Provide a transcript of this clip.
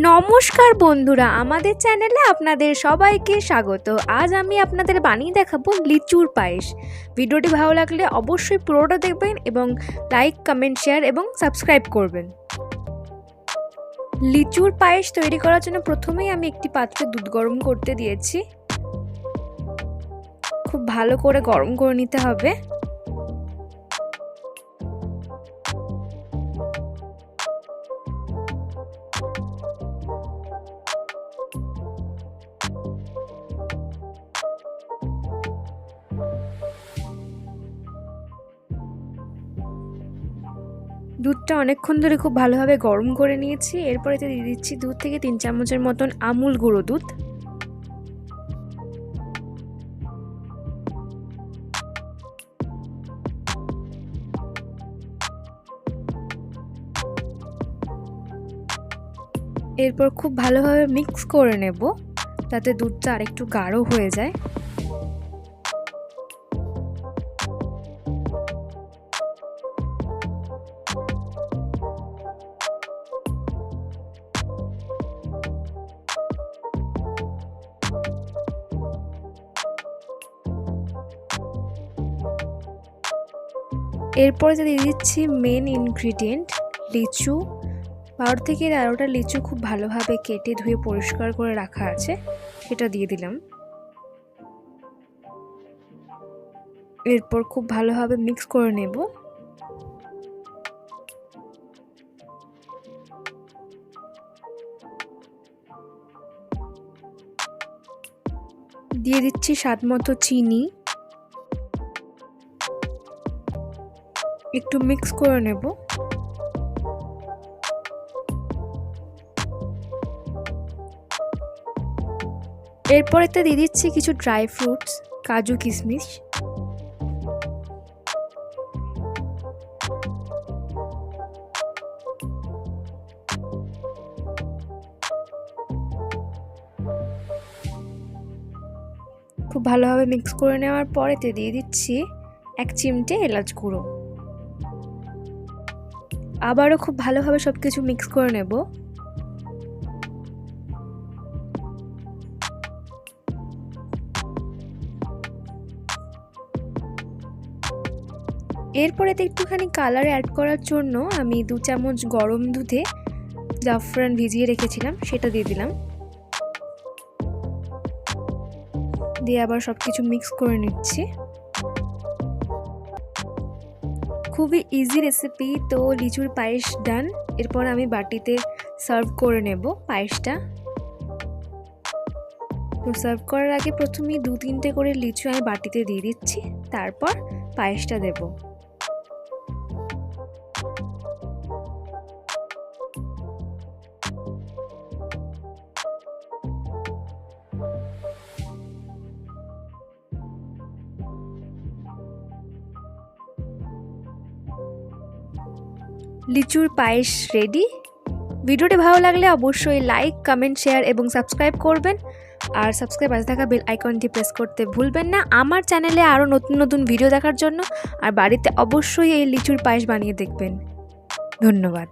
নমস্কার বন্ধুরা, আমাদের চ্যানেলে আপনাদের সবাইকে স্বাগত। আজ আমি আপনাদের বানিয়ে দেখাবো লিচুর পায়েস। ভিডিওটি ভালো লাগলে অবশ্যই পুরোটা দেখবেন এবং লাইক, কমেন্ট, শেয়ার এবং সাবস্ক্রাইব করবেন। লিচুর পায়েস তৈরি করার জন্য প্রথমেই আমি একটি পাত্রে দুধ গরম করতে দিয়েছি। খুব ভালো করে গরম করে নিতে হবে। দুধটা অনেকক্ষণ ধরে খুব ভালোভাবে গরম করে নিয়েছি। এরপর এতে দিয়ে দিচ্ছি 2 থেকে 3 চামচের মতন আমুল গুঁড়ো দুধ। এরপর খুব ভালোভাবে মিক্স করে নেব যাতে দুধটা আরেকটু গাঢ় হয়ে যায়। এরপরে দিয়ে দিচ্ছি মেন ইনগ্রিডিয়েন্ট লিচু। 12 থেকে 13টা লিচু খুব ভালোভাবে কেটে ধুয়ে পরিষ্কার করে রাখা আছে, সেটা দিয়ে দিলাম। এরপর খুব ভালোভাবে মিক্স করে নেব। দিয়ে দিচ্ছি স্বাদ মতো চিনি। একটু মিক্স করে নেব। এরপর এতে দিয়ে দিচ্ছি কিছু ড্রাই ফ্রুটস, কাজু, কিশমিশ। খুব ভালোভাবে মিক্স করে নেওয়ার পর এতে দিয়ে দিচ্ছি 1 চিমটে এলাচ গুঁড়ো। আবারও খুব ভালোভাবে সবকিছু মিক্স করে নেব। এরপর এতে একটুখানি কালার অ্যাড করার জন্য আমি 2 চামচ গরম দুধে জাফরান ভিজিয়ে রেখেছিলাম, সেটা দিয়ে দিলাম। দিয়ে আবার সবকিছু মিক্স করে নিচ্ছি। খুবই ইজি রেসিপি। তো লিচুর পায়েস ডান। এরপর আমি বাটিতে সার্ভ করে নেব পায়েসটা। তো সার্ভ করার আগে প্রথমেই 2-3টে করে লিচু আমি বাটিতে দিয়ে দিচ্ছি, তারপর পায়েসটা দেব। লিচুর পায়েস রেডি। ভিডিওটি ভালো লাগলে অবশ্যই লাইক, কমেন্ট, শেয়ার এবং সাবস্ক্রাইব করবেন। আর সাবস্ক্রাইব পাশে থাকা বেল আইকনটি প্রেস করতে ভুলবেন না আমার চ্যানেলে আরও নতুন নতুন ভিডিও দেখার জন্য। আর বাড়িতে অবশ্যই এই লিচুর পায়েস বানিয়ে দেখবেন। ধন্যবাদ।